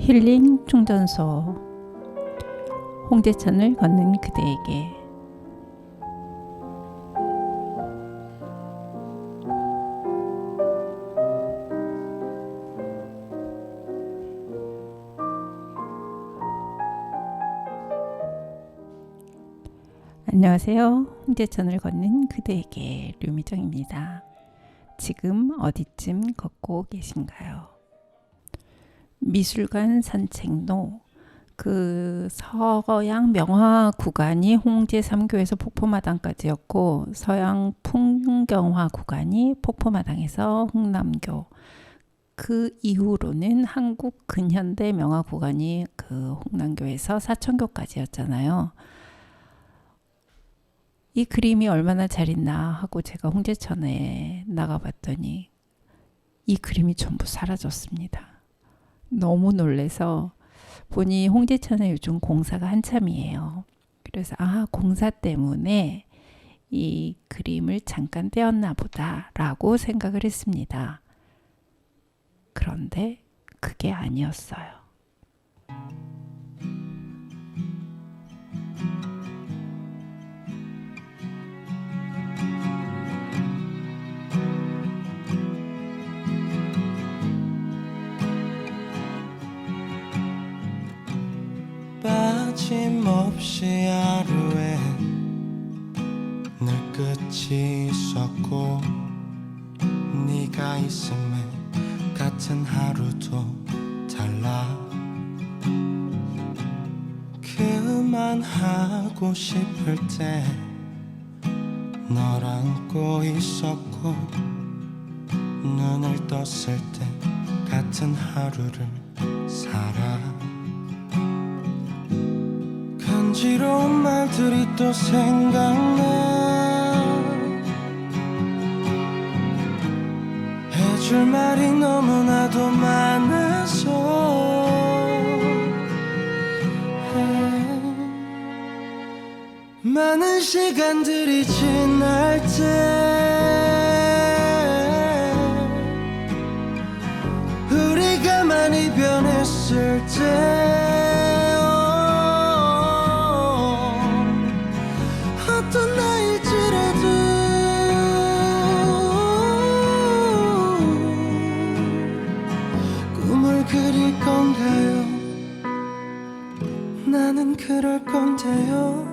힐링 충전소 홍제천을 걷는 그대에게. 안녕하세요. 홍제천을 걷는 그대에게 류미정입니다. 지금 어디쯤 걷고 계신가요? 미술관 산책로, 그 서양 명화 구간이 홍제 3교에서 폭포마당까지였고, 서양 풍경화 구간이 폭포마당에서 흥남교, 그 이후로는 한국 근현대 명화 구간이 그 홍남교에서 사천교까지였잖아요. 이 그림이 얼마나 잘 있나 하고 제가 홍제천에 나가봤더니 이 그림이 전부 사라졌습니다. 너무 놀래서 보니 홍제천에 요즘 공사가 한참이에요. 그래서 공사 때문에 이 그림을 잠깐 떼었나 보다 라고 생각을 했습니다. 그런데 그게 아니었어요. 빠짐없이 하루에 늘 끝이 있었고, 네가 있음에 같은 하루도 달라. 그만하고 싶을 때 널 안고 있었고, 눈을 떴을 때 같은 하루를 살아. 간지러운 말들이 또 생각나. 해줄 말이 너무나도 많아서 많은 시간들이 지날 때, 우리가 많이 변했을 때, 어떤 나일지라도 꿈을 그릴 건가요? 나는 그럴 건데요.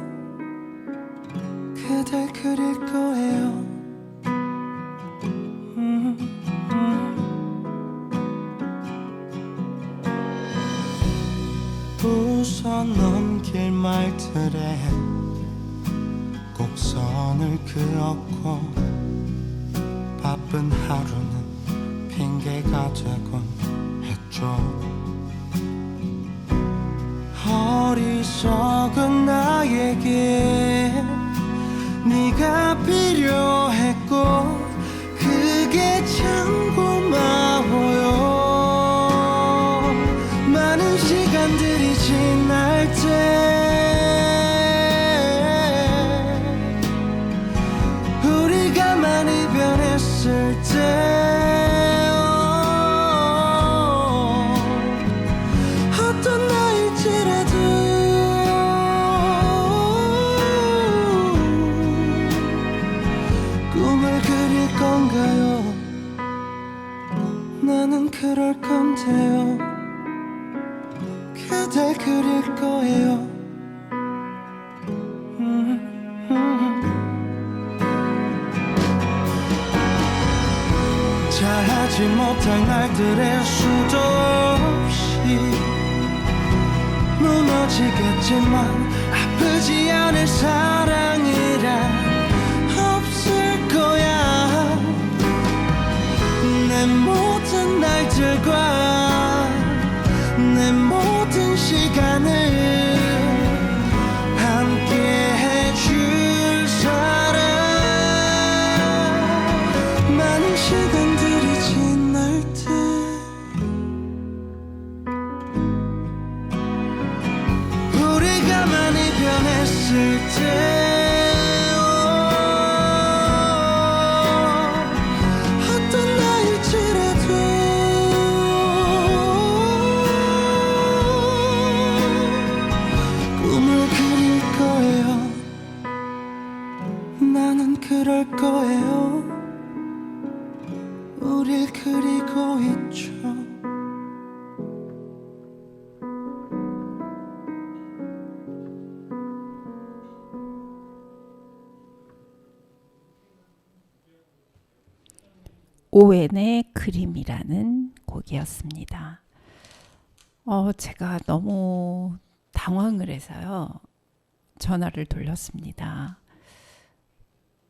그댈 그릴 거예요. 웃어 넘길 말들에 꼭 선을 그었고, 바쁜 하루는 핑계가 되곤 했죠. 어리석은 나에게 네가 필요했고, 그게 참 고마워요. 많은 시간들이 지날 때, 우리가 많이 변했을 때, 어떤 나일지라도 꿈을 그릴 건가요? 나는 그럴 건데요. 그댈 그릴 거예요. 잘하지 못할 날들의 수도 없이 무너지겠지만, 아프지 않을 사랑이란 없을 거야. 내 모든 날들과 내 모든 시간을 함께 해줄 사람. 많은 시간들이 지날 때, 우리가 많이 변했을 때, 어떤 나일지라도 그럴 거예요. 우릴 그리고 있죠. 오웬의 그림이라는 곡이었습니다. 제가 너무 당황을 해서요. 전화를 돌렸습니다.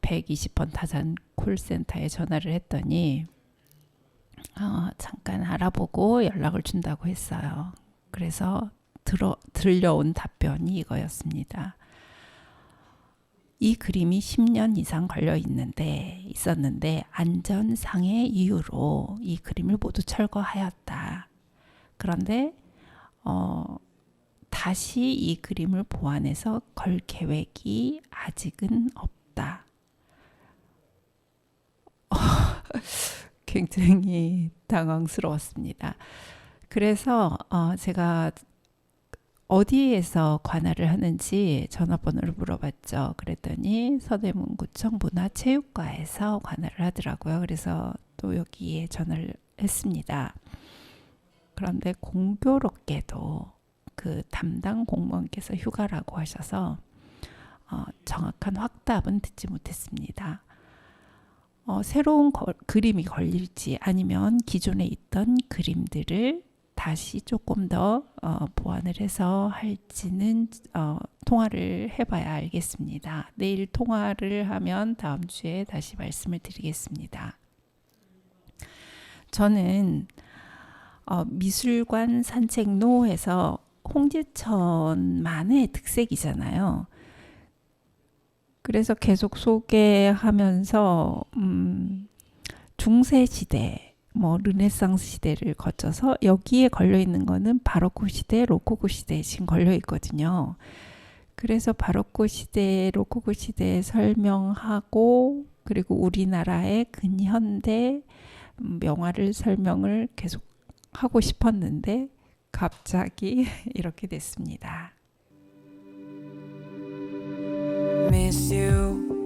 120번 타산 콜센터에 전화를 했더니 잠깐 알아보고 연락을 준다고 했어요. 그래서 들려온 답변이 이거였습니다. 이 그림이 10년 이상 있었는데 안전상의 이유로 이 그림을 모두 철거하였다. 그런데 다시 이 그림을 보완해서 걸 계획이 아직은 없다. 굉장히 당황스러웠습니다. 그래서 제가 어디에서 관할을 하는지 전화번호를 물어봤죠. 그랬더니 서대문구청 문화체육과에서 관할을 하더라고요. 그래서 또 여기에 전화를 했습니다. 그런데 공교롭게도 그 담당 공무원께서 휴가라고 하셔서 정확한 확답은 듣지 못했습니다. 새로운 그림이 걸릴지 아니면 기존에 있던 그림들을 다시 조금 더 보완을 해서 할지는 통화를 해봐야 알겠습니다. 내일 통화를 하면 다음 주에 다시 말씀을 드리겠습니다. 저는 미술관 산책로에서 홍제천만의 특색이잖아요. 그래서 계속 소개하면서 중세 시대, 르네상스 시대를 거쳐서 여기에 걸려 있는 거는 바로크 시대, 로코코 시대에 지금 걸려 있거든요. 그래서 바로크 시대, 로코코 시대 설명하고 그리고 우리나라의 근현대 명화를 설명을 계속 하고 싶었는데 갑자기 이렇게 됐습니다. Miss you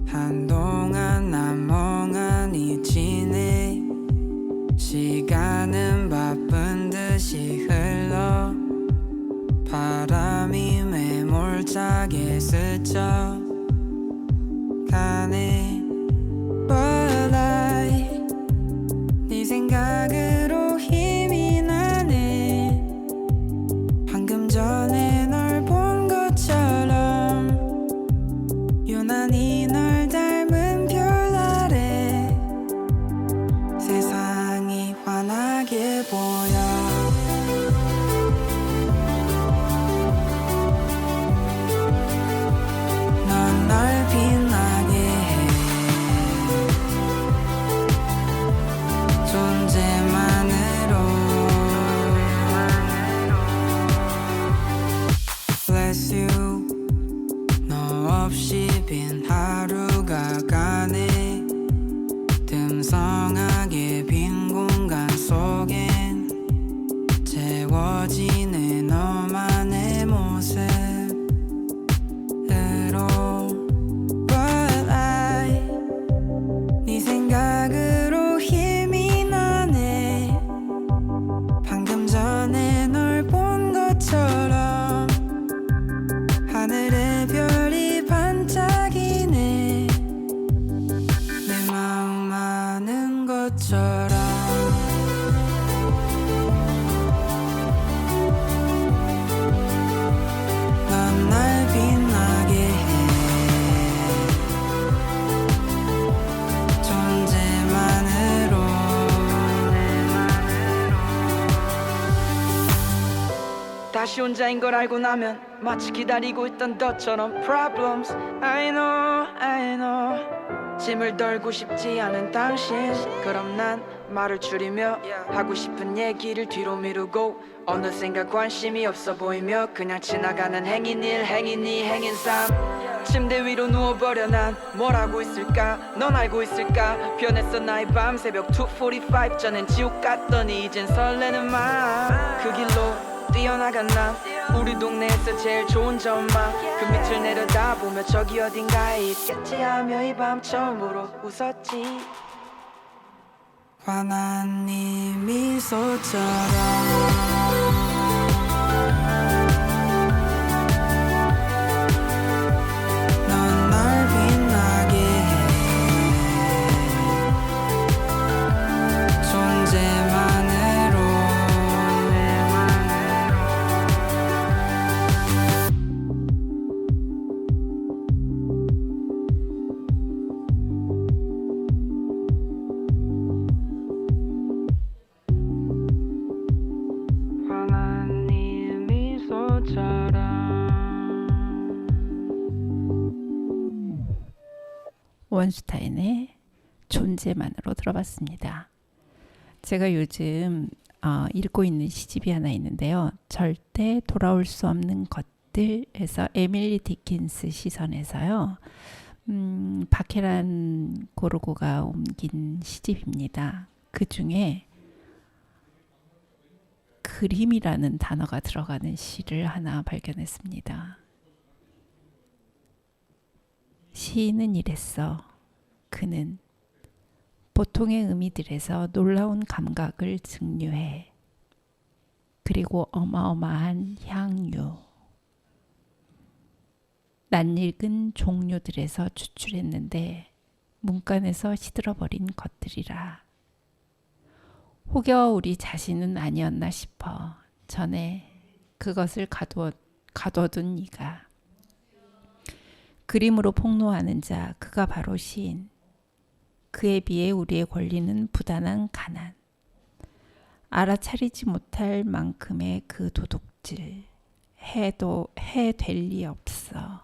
한동안 난 멍하니 지내 시간은 바쁜 듯이 흘러 바람이 매몰차게 스쳐 가네 But I 네 생각으로 힘이 나네 방금 전에 널 본 것처럼 유난히 널 닮은 별 아래 세상이 환하게 보여 넌 날 빛나게 해 존재만으로 Bless you 너 없이 빈 하루가 가네 듬성하게 빈 공간 속엔 채워지는 너만의 모습으로 But I 네 생각으로 힘이 나네 방금 전에 널 본 것처럼 하늘의 별이 반짝이네 내 마음 아는 것처럼 넌 날 빛나게 해 존재만으로 다시 혼자인 걸 알고 나면 마치 기다리고 있던 너처럼 Problems I know 짐을 덜고 싶지 않은 당신 그럼 난 말을 줄이며 하고 싶은 얘기를 뒤로 미루고 어느샌가 관심이 없어 보이며 그냥 지나가는 행인 일 행인 이 행인 삶 침대 위로 누워버려 난 뭘 하고 있을까 넌 알고 있을까 변했어 나의 밤 새벽 2:45 전엔 지옥 같더니 이젠 설레는 마음 그 길로 뛰어나간 남 우리 동네에서 제일 좋은 전망 그 밑을 내려다보며 저기 어딘가에 있겠지 하며 이 밤 처음으로 웃었지 환한 네 미소처럼 넌 날 빛나게 해 존재만으로 환한 네 미소처럼 원슈타인의 존재만으로 들어봤습니다. 제가 요즘 읽고 있는 시집이 하나 있는데요. 절대 돌아올 수 없는 것들에서 에밀리 디킨스 시선에서요. 바케란 고르고가 옮긴 시집입니다. 그 중에 그림이라는 단어가 들어가는 시를 하나 발견했습니다. 시인은 이랬어. 그는 보통의 의미들에서 놀라운 감각을 증류해. 그리고 어마어마한 향유. 낯익은 종류들에서 추출했는데 문간에서 시들어버린 것들이라. 혹여 우리 자신은 아니었나 싶어. 전에 그것을 가둬둔 이가. 그림으로 폭로하는 자, 그가 바로 시인. 그에 비해 우리의 권리는 부단한 가난. 알아차리지 못할 만큼의 그 도둑질. 해도 해될 리 없어.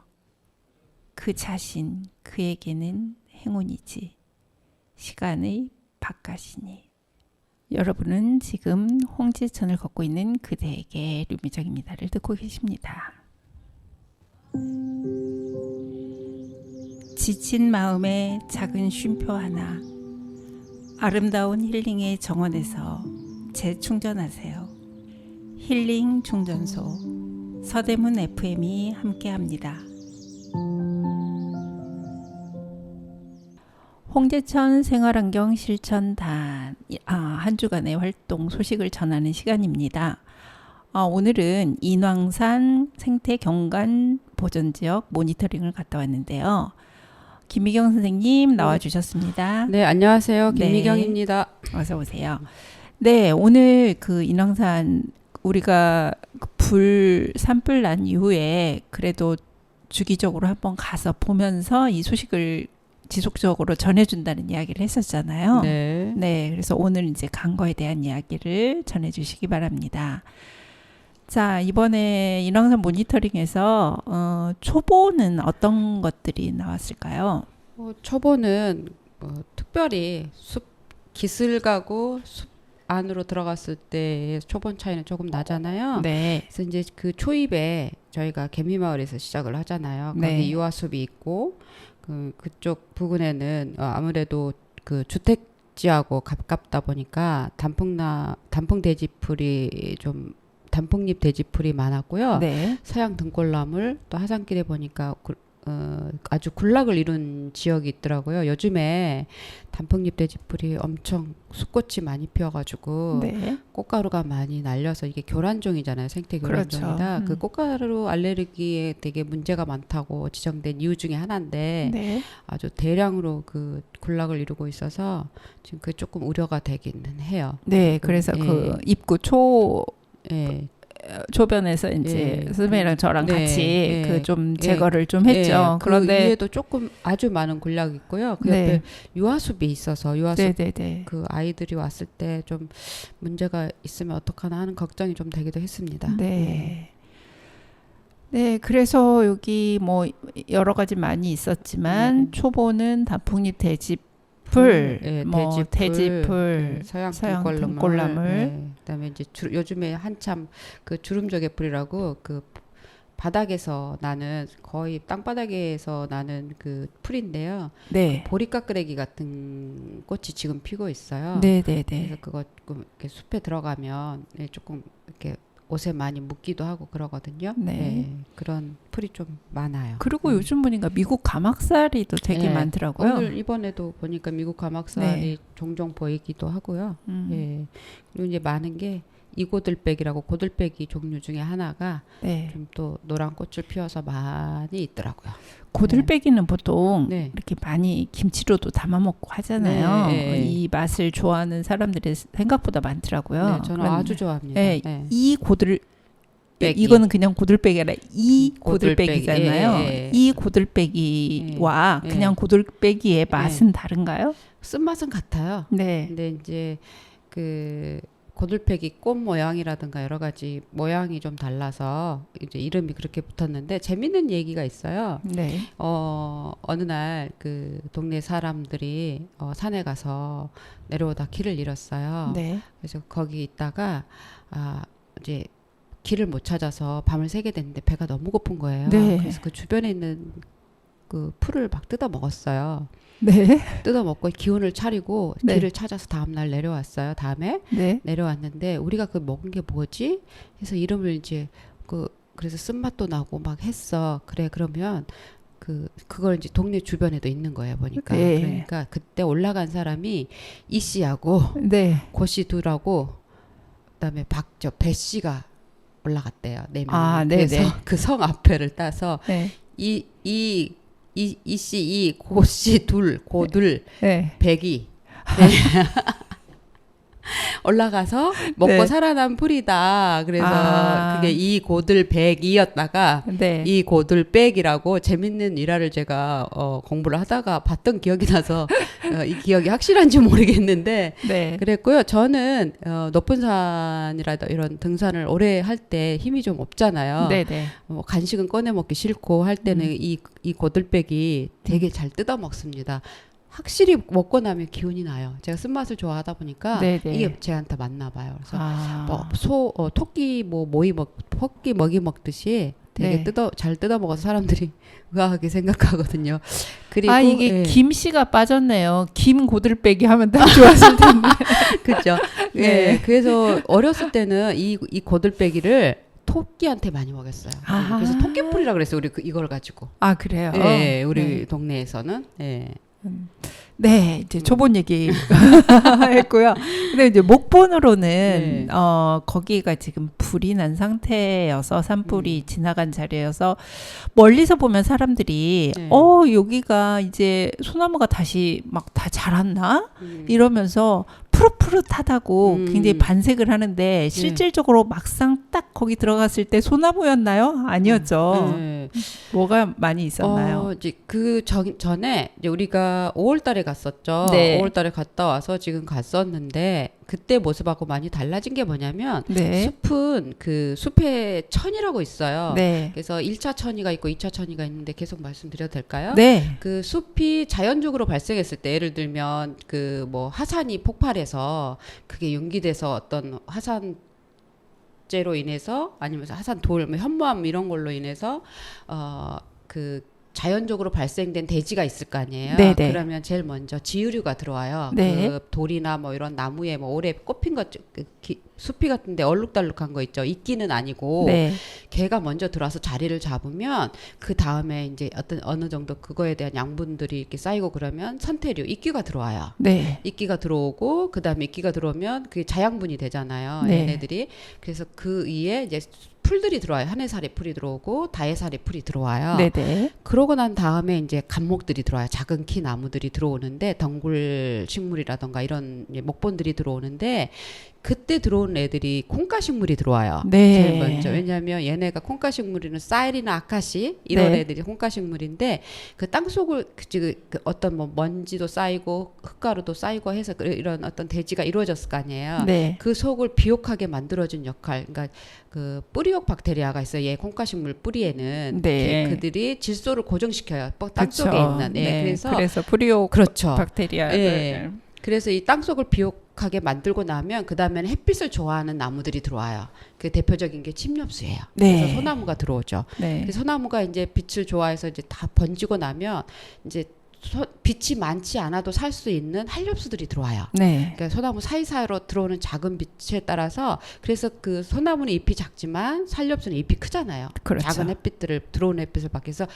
그 자신, 그에게는 행운이지. 시간의 바깥이니. 여러분은 지금 홍지천을 걷고 있는 그대에게 류미정입니다를 듣고 계십니다. 지친 마음에 작은 쉼표 하나, 아름다운 힐링의 정원에서 재충전하세요. 힐링 충전소 서대문 FM이 함께합니다. 홍제천 생활환경 실천단 한 주간의 활동 소식을 전하는 시간입니다. 오늘은 인왕산 생태경관 보전지역 모니터링을 갔다 왔는데요. 김미경 선생님 나와주셨습니다. 네, 안녕하세요. 네. 김미경입니다. 어서 오세요. 네, 오늘 그 인왕산 우리가 산불 난 이후에 그래도 주기적으로 한번 가서 보면서 이 소식을 지속적으로 전해준다는 이야기를 했었잖아요. 네. 네, 그래서 오늘 이제 간 거에 대한 이야기를 전해주시기 바랍니다. 자, 이번에 인왕산 모니터링에서 초보는 어떤 것들이 나왔을까요? 초보는 특별히 기슭하고 숲 안으로 들어갔을 때의 초본 차이는 조금 나잖아요. 네. 그래서 이제 그 초입에 저희가 개미마을에서 시작을 하잖아요. 거기 네. 유아숲이 있고 그쪽 부근에는 아무래도 그 주택지하고 가깝다 보니까 단풍잎 대지풀이 많았고요. 네. 서양 등골나물 또 하산길에 보니까 아주 군락을 이룬 지역이 있더라고요. 요즘에 단풍잎 대지풀이 엄청 숲꽃이 많이 피어가지고 네. 꽃가루가 많이 날려서 이게 교란종이잖아요. 생태 교란종이다. 그렇죠. 그 꽃가루 알레르기에 되게 문제가 많다고 지정된 이유 중에 하나인데 네. 아주 대량으로 그 군락을 이루고 있어서 지금 그게 조금 우려가 되기는 해요. 네. 그래서 예. 그 입구 예. 조변에서 이제 예. 선생님이랑 저랑 네. 같이 예. 그 좀 예. 제거를 좀 했죠. 예, 그런데 그 위에도 조금 아주 많은 군락이 있고요. 그 네. 옆에 유아숲이 있어서 유아숲 네네네. 그 아이들이 왔을 때 좀 문제가 있으면 어떡하나 하는 걱정이 좀 되기도 했습니다. 네. 네, 그래서 여기 뭐 여러 가지 많이 있었지만 초보는 단풍잎 대지풀, 예, 뭐 대지풀, 예, 서양 서양 등골나물, 등골나물. 예, 그다음에 이제 요즘에 한참 그 주름조개풀이라고 그 바닥에서 나는 거의 땅바닥에서 나는 그 풀인데요. 네. 보리까끄레기 같은 꽃이 지금 피고 있어요. 네네네. 그래서 그거 조금 이렇게 숲에 들어가면 조금 이렇게 옷에 많이 묻기도 하고 그러거든요. 네. 그런 풀이 좀 많아요. 그리고 요즘 보니까 미국 가막살이도 되게 네. 많더라고요. 오늘 이번에도 보니까 미국 가막살이 네. 종종 보이기도 하고요. 음. 예. 그리고 이제 많은 게 이고들빼기라고 고들빼기 종류 중에 하나가 네. 좀 또 노란 꽃을 피워서 많이 있더라고요. 고들빼기는 보통 네. 이렇게 많이 김치로도 담아 먹고 하잖아요. 네. 이 맛을 좋아하는 사람들이 생각보다 많더라고요. 네, 저는 아주 좋아합니다. 네, 네. 이 고들 빼기. 이거는 그냥 고들빼기 아니라 이 고들빼기. 고들빼기잖아요. 예. 이 고들빼기와 예. 그냥 고들빼기의 맛은 다른가요? 쓴맛은 같아요. 네. 근데 이제 그 고들빼기 꽃 모양이라든가 여러 가지 모양이 좀 달라서 이제 이름이 그렇게 붙었는데 재밌는 얘기가 있어요. 네. 어느 날 그 동네 사람들이 산에 가서 내려오다 길을 잃었어요. 네. 그래서 거기 있다가 이제 길을 못 찾아서 밤을 새게 됐는데 배가 너무 고픈 거예요. 네. 그래서 그 주변에 있는 그 풀을 막 뜯어 먹었어요. 네. 뜯어 먹고 기운을 차리고 네. 길을 찾아서 다음 날 내려왔어요. 다음에 네. 내려왔는데 우리가 그 먹은 게 뭐지? 해서 이름을 이제 그래서 쓴맛도 나고 막 했어. 그래 그러면 그걸 이제 동네 주변에도 있는 거예요. 보니까. 네. 그러니까 그때 올라간 사람이 이 씨하고 네. 고 씨 둘하고 그다음에 배 씨가 올라갔대요. 네 명. 아, 네, 그래서 네. 그 성 앞에를 따서 네. 이 씨, 이 고 씨 둘, 고들, 네. 백이 네. 올라가서 먹고 네. 살아난 풀이다. 그래서 그게 이 고들 백이었다가 네. 이 고들 백이라고 재밌는 일화를 제가 공부를 하다가 봤던 기억이 나서 이 기억이 확실한지 모르겠는데 네. 그랬고요. 저는 높은 산이라도 이런 등산을 오래 할 때 힘이 좀 없잖아요. 네. 네. 간식은 꺼내 먹기 싫고 할 때는 이 고들빼기 되게 잘 뜯어 먹습니다. 확실히 먹고 나면 기운이 나요. 제가 쓴맛을 좋아하다 보니까 네, 네. 이게 제한테 맞나 봐요. 그래서 아. 토끼 토끼 먹이 먹듯이 되게 네. 잘 뜯어 먹어서 사람들이 의아하게 생각하거든요. 그리고 이게 예. 김씨가 빠졌네요. 김 고들빼기 하면 딱 좋았을 텐데. 그렇죠. 네. 예. 그래서 어렸을 때는 이 고들빼기를 토끼한테 많이 먹였어요. 아하. 그래서 토끼풀이라 그랬어요. 우리 이걸 가지고. 아, 그래요? 예, 우리 네. 동네에서는. 예. 네, 이제 초본 얘기 했고요. 근데 이제 목본으로는 네. 거기가 지금 불이 난 상태여서 산불이 지나간 자리여서 멀리서 보면 사람들이 네. 여기가 이제 소나무가 다시 막 다 자랐나? 음. 이러면서 푸릇푸릇하다고 굉장히 반색을 하는데 네. 실질적으로 막상 딱 거기 들어갔을 때 소나무였나요? 아니었죠. 네. 뭐가 많이 있었나요? 이제 전에 이제 우리가 5월달에 갔었죠. 네. 5월달에 갔다 와서 지금 갔었는데 그때 모습하고 많이 달라진 게 뭐냐면 네. 숲은 그 숲의 천이라고 있어요. 네. 그래서 1차 천이가 있고 2차 천이가 있는데 계속 말씀드려도 될까요? 네. 그 숲이 자연적으로 발생했을 때 예를 들면 그 뭐 화산이 폭발해서 그게 융기돼서 어떤 화산재로 인해서 아니면 화산 돌, 뭐 현무암 이런 걸로 인해서 그 자연적으로 발생된 대지가 있을 거 아니에요. 네네. 그러면 제일 먼저 지유류가 들어와요. 네. 그 돌이나 뭐 이런 나무에 뭐 오래 꼽힌 것, 숲이 같은데 얼룩달룩한 거 있죠. 이끼는 아니고 네. 걔가 먼저 들어와서 자리를 잡으면 그 다음에 이제 어느 정도 그거에 대한 양분들이 이렇게 쌓이고 그러면 선태류, 이끼가 들어와요. 네. 이끼가 들어오고 그 다음에 이끼가 들어오면 그게 자양분이 되잖아요. 네. 얘네들이. 그래서 그 위에 이제 풀들이 들어와요. 하늘살이 풀이 들어오고 다해살이 풀이 들어와요. 네네. 그러고 난 다음에 이제 감목들이 들어와요. 작은 키 나무들이 들어오는데 덩굴 식물이라던가 이런 이제 목본들이 들어오는데 그때 들어온 애들이 콩가식물이 들어와요. 네. 제일 먼저. 왜냐하면 얘네가 콩가식물이는 쌀이나 아카시 이런 네. 애들이 콩가식물인데 그 땅속을 그 어떤 뭐 먼지도 쌓이고 흙가루도 쌓이고 해서 이런 어떤 대지가 이루어졌을 거 아니에요. 네. 그 속을 비옥하게 만들어준 역할. 그러니까 그 뿌리옥 박테리아가 있어요. 얘 콩가식물 뿌리에는 네. 그들이 질소를 고정시켜요. 땅 그쵸. 속에 있는. 예, 네. 그래서 프리오 그렇죠. 박테리아. 예. 그래서 이 땅속을 비옥하게 만들고 나면 그 다음에는 햇빛을 좋아하는 나무들이 들어와요. 그 대표적인 게 침엽수예요. 네. 그래서 소나무가 들어오죠. 네. 그래서 소나무가 이제 빛을 좋아해서 이제 다 번지고 나면 이제 빛이 많지 않아도 살 수 있는 한렵수들이 들어와요. 네. 그러니까 소나무 사이사이로 들어오는 작은 빛에 따라서 그래서 그 소나무는 잎이 작지만 살렵수는 잎이 크잖아요. 그렇죠. 작은 햇빛들을 들어오는 햇빛을 받기 위해서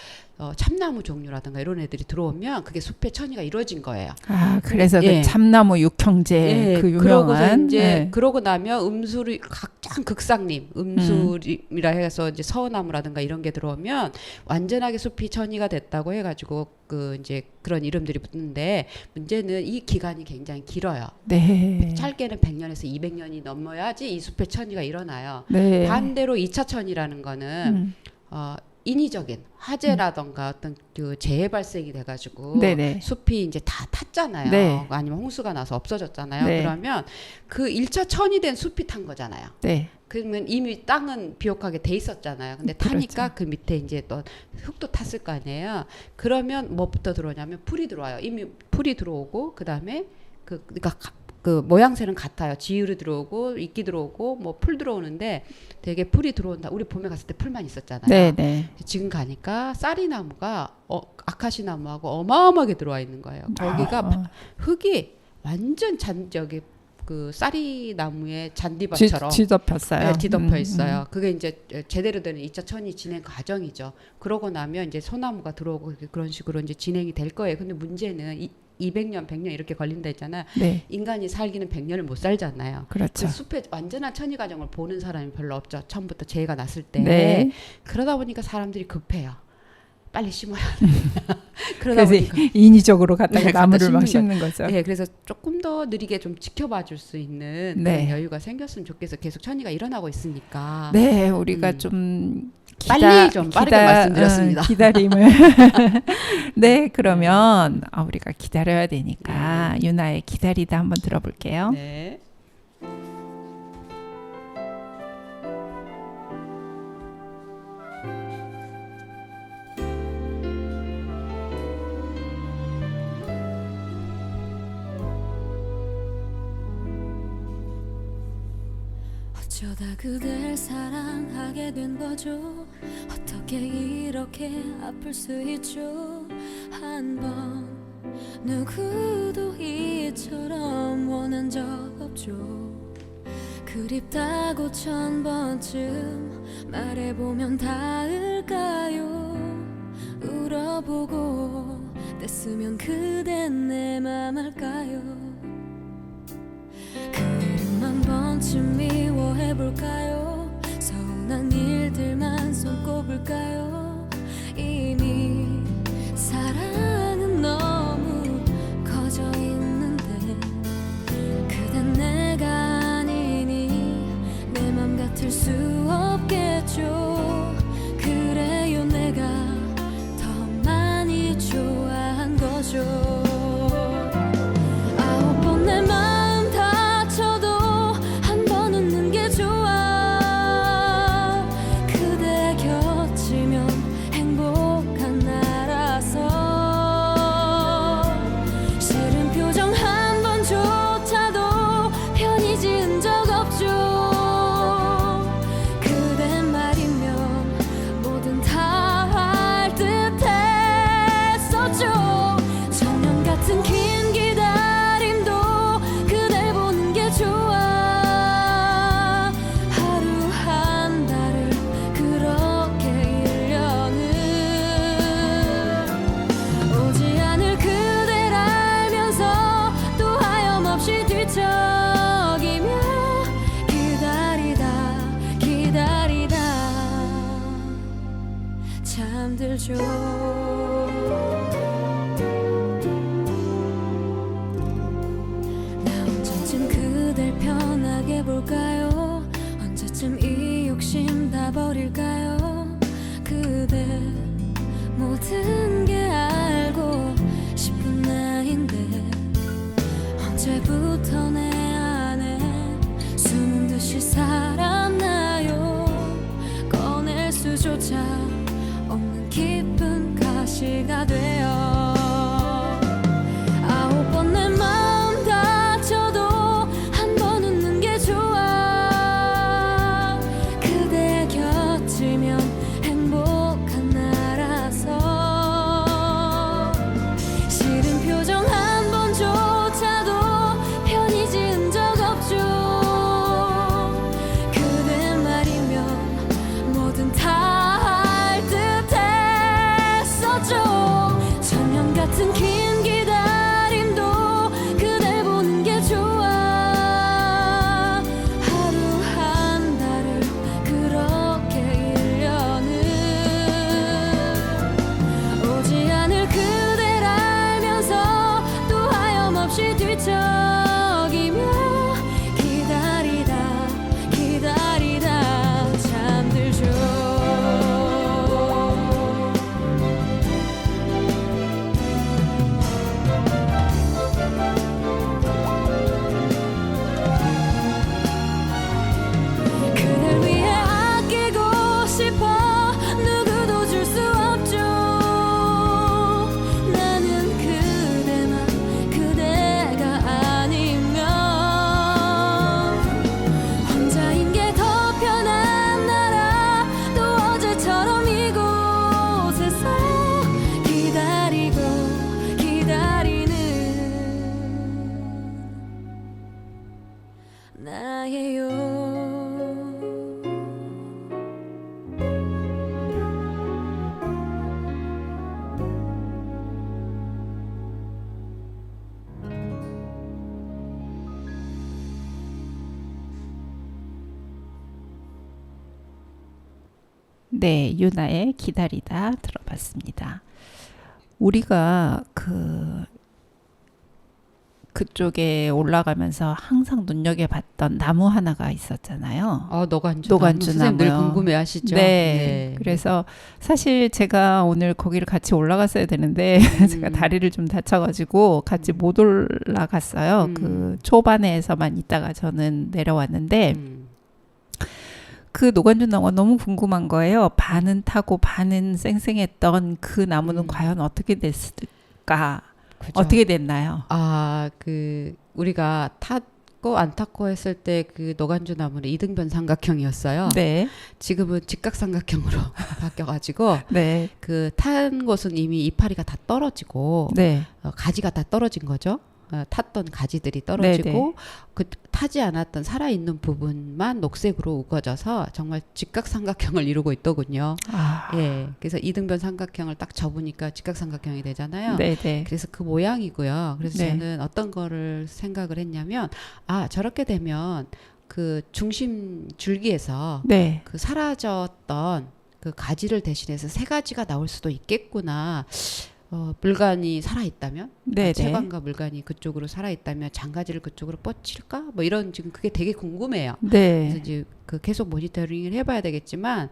참나무 종류라든가 이런 애들이 들어오면 그게 숲의 천이가 이루어진 거예요. 아, 그래서 예. 그 참나무 육형제 그 그러고서 유명한 이제 예. 그러고 나면 음수리 각장 극상림, 음수림이라 해서 이제 서나무라든가 이런 게 들어오면 완전하게 숲이 천이가 됐다고 해가지고 그 이제 그런 이름들이 붙는데 문제는 이 기간이 굉장히 길어요. 네. 짧게는 100년에서 200년이 넘어야지 이 숲의 천이가 일어나요. 네. 반대로 2차 천이라는 거는 인위적인 화재라던가 어떤 그 재해 발생이 돼가지고 네네. 숲이 이제 다 탔잖아요. 네. 아니면 홍수가 나서 없어졌잖아요. 네. 그러면 그 1차 천이 된 숲이 탄 거잖아요. 네. 그러면 이미 땅은 비옥하게 돼 있었잖아요. 근데 타니까 그 밑에 이제 또 흙도 탔을 거 아니에요. 그러면 뭐부터 들어오냐면 풀이 들어와요. 이미 풀이 들어오고 그다음에 그러니까 그 모양새는 같아요. 지율이 들어오고 이끼 들어오고 뭐 풀 들어오는데 되게 풀이 들어온다. 우리 봄에 갔을 때 풀만 있었잖아요. 네, 네. 지금 가니까 쌀이나무가 아카시 나무하고 어마어마하게 들어와 있는 거예요. 거기가 흙이 완전 저기 그 쌀이 나무의 잔디밭처럼 뒤덮였어요. 네, 뒤덮여 있어요. 그게 이제 제대로 되는 2차 천이 진행 과정이죠. 그러고 나면 이제 소나무가 들어오고 그런 식으로 이제 진행이 될 거예요. 근데 문제는 200년, 100년 이렇게 걸린다 했잖아요. 네. 인간이 살기는 100년을 못 살잖아요. 그렇죠. 그 숲의 완전한 천이 과정을 보는 사람이 별로 없죠. 처음부터 재해가 났을 때. 네. 그러다 보니까 사람들이 급해요. 빨리 심어야 돼. 그러다 그래서 보니까 인위적으로 갖다가 네, 나무를 갖다 막 심는 심는 거죠. 네, 그래서 조금 더 느리게 좀 지켜봐 줄 수 있는 네. 그런 여유가 생겼으면 좋겠어. 계속 천이가 일어나고 있으니까. 네, 우리가 좀 빨리 좀 빠르게 말씀드렸습니다. 기다림을. 네, 그러면 우리가 기다려야 되니까 유나의 기다리다 한번 들어볼게요. 네. 어쩌다 그댈 사랑하게 된 거죠. 어떻게 이렇게 아플 수 있죠. 한 번 누구도 이처럼 원한 적 없죠. 그립다고 1000번쯤 말해보면 닿을까요. 울어보고 뗐으면 그댄 내 맘 알까요. 그림 한 번쯤 미워해볼까요. 서운한 일들만 손꼽을까요. 이미 사랑은 너무 커져 있는데 그댄 내가 아니니 내 맘 같을 수 없겠죠. 그래요 내가 더 많이 좋아한 거죠. 아홉 번 내 마음 다쳐도 한 번 웃는 게 좋아. 그대 곁이면 행복한 나라서 싫은 표정 한 번조차도 편히 지은 적 없죠. 그대 말이면 뭐든 다 할 듯했었죠. 천년 같은 긴 기다림도 그댈 보는 게 좋아. 하루 한 달을 그렇게 1년을 오지 않을 그댈 알면서 또 하염없이 뒤척이며 기다리다 잠들죠. 나 언제쯤 그댈 편하게 볼까요. 언제쯤 이 욕심 다 버릴까요. 그대 모든 게 알고 싶은 나인데 언제부터 내 안에 숨은 듯이 살았나요. 꺼낼 수조차 없는 깊은 가시가 되어 아홉 번 내 마음 다쳐도 한 번 웃는 게 좋아. 그대 곁이면 행복한 나라서 네, 유나의 기다리다 들어봤습니다. 우리가 그쪽에 올라가면서 항상 눈여겨봤던 나무 하나가 있었잖아요. 노간주 노간주 선생님 늘 나무요. 궁금해하시죠? 네. 그래서 사실 제가 오늘 거기를 같이 올라갔어야 되는데 제가 다리를 좀 다쳐가지고 같이 못 올라갔어요. 그 초반에서만 있다가 저는 내려왔는데 그 노간주 나무가 너무 궁금한 거예요. 반은 타고 반은 쌩쌩했던 그 나무는 과연 어떻게 됐을까? 그죠. 어떻게 됐나요? 우리가 탔고 안 탔고 했을 때 그 노간주 나무는 이등변 삼각형이었어요. 네, 지금은 직각삼각형으로 바뀌어가지고 네, 그 탄 곳은 이미 이파리가 다 떨어지고 네, 가지가 다 떨어진 거죠. 탔던 가지들이 떨어지고 네네. 그 타지 않았던 살아있는 부분만 녹색으로 우거져서 정말 직각삼각형을 이루고 있더군요. 아, 예, 그래서 이등변 삼각형을 딱 접으니까 직각삼각형이 되잖아요. 네, 네, 그래서 그 모양이고요. 그래서 네. 저는 어떤 거를 생각을 했냐면 저렇게 되면 그 중심 줄기에서 네, 그 사라졌던 그 가지를 대신해서 새 가지가 나올 수도 있겠구나. 물간이 살아있다면, 네, 네. 채광과 물간이 그쪽으로 살아있다면 장가지를 그쪽으로 뻗칠까? 뭐 이런 지금 그게 되게 궁금해요. 그래서 네, 이제 그 계속 모니터링을 해봐야 되겠지만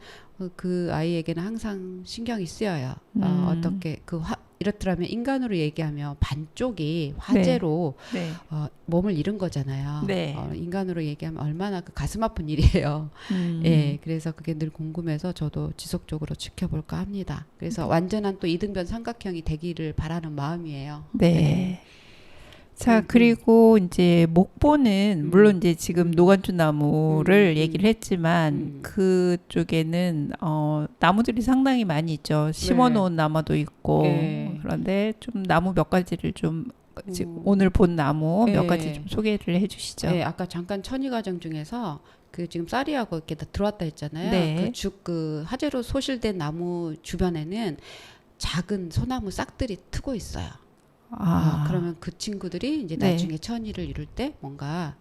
그 아이에게는 항상 신경이 쓰여요. 어떻게 이렇더라면 인간으로 얘기하면 반쪽이 화재로 네, 몸을 잃은 거잖아요. 네. 인간으로 얘기하면 얼마나 그 가슴 아픈 일이에요. 예, 그래서 그게 늘 궁금해서 저도 지속적으로 지켜볼까 합니다. 그래서 완전한 또 이등변 삼각형이 되기를 바라는 마음이에요. 네. 자, 그리고 이제 목포는 물론 이제 지금 노간주 나무를 얘기를 했지만 그쪽에는 나무들이 상당히 많이 있죠. 심어놓은 나무도 있고 네. 그런데 좀 나무 몇 가지를 좀 지금 오늘 본 나무 몇 네. 가지 좀 소개를 해주시죠. 네, 아까 잠깐 천이 과정 중에서 그 지금 쌀이하고 이렇게 다 들어왔다 했잖아요. 네. 그 화재로 소실된 나무 주변에는 작은 소나무 싹들이 트고 있어요. 그러면 그 친구들이 이제 네. 나중에 천이를 이룰 때 뭔가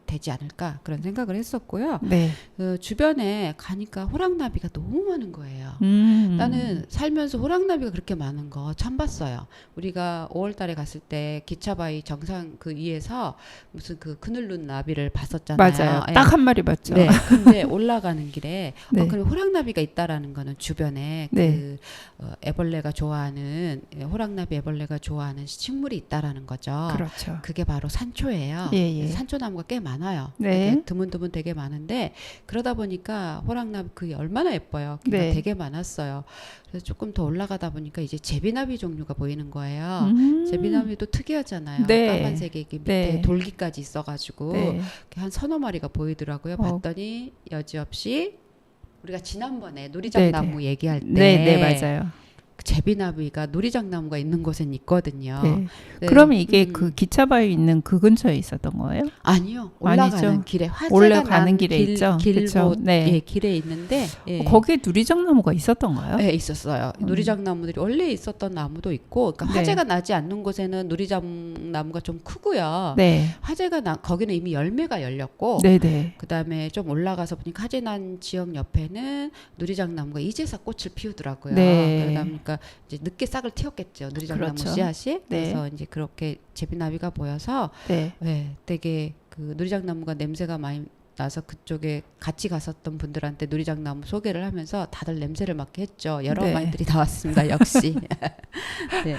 되지 않을까 그런 생각을 했었고요. 네. 그 주변에 가니까 호랑나비가 너무 많은 거예요. 나는 살면서 호랑나비가 그렇게 많은 거 처음 봤어요. 우리가 5월달에 갔을 때 기차바위 정상 그 위에서 무슨 그 그늘눈 나비를 봤었잖아요. 맞아요. 예. 딱 한 마리 봤죠. 네. 근데 올라가는 길에 네. 그럼 호랑나비가 있다라는 거는 주변에 네. 애벌레가 좋아하는 호랑나비 애벌레가 좋아하는 식물이 있다라는 거죠. 그렇죠. 그게 바로 산초예요. 예, 예. 산초나무가 꽤 많아요. 네. 되게 드문드문 되게 많은데 그러다 보니까 호랑나비 그게 얼마나 예뻐요. 그게 네. 되게 많았어요. 그래서 조금 더 올라가다 보니까 이제 제비나비 종류가 보이는 거예요. 제비나비도 특이하잖아요. 네. 까만색에 이렇게 밑에 네. 돌기까지 있어가지고 네. 한 서너 마리가 보이더라고요. 봤더니 여지없이 우리가 지난번에 네, 누리장나무 얘기할 때 네, 네, 맞아요. 제비나비가 누리장나무가 있는 곳엔 있거든요. 네. 네. 그러면 이게 그 기차바위 있는 그 근처에 있었던 거예요? 아니요. 올라가는 아니죠. 길에 화재가 올라가는 난 길에 있죠. 길로 그쵸. 네. 예, 길에 있는데 예. 거기에 누리장나무가 있었던가요? 네, 있었어요. 누리장나무들이 원래 있었던 나무도 있고, 그러니까 네. 화재가 나지 않는 곳에는 누리장나무가 좀 크고요. 네. 화재가 거기는 이미 열매가 열렸고, 네, 네. 그다음에 좀 올라가서 보니까 화재 난 지역 옆에는 누리장나무가 이제서 꽃을 피우더라고요. 네. 그러다 보니까 이제 늦게 싹을 틔웠겠죠. 누리장나무 그렇죠. 씨앗이. 네. 그래서 이제 그렇게 제비나비가 보여서 네. 네, 되게 그 누리장나무가 냄새가 많이 나서 그쪽에 같이 갔었던 분들한테 누리장나무 소개를 하면서 다들 냄새를 맡게 했죠. 여러 네. 말들이 나왔습니다. 역시. 네.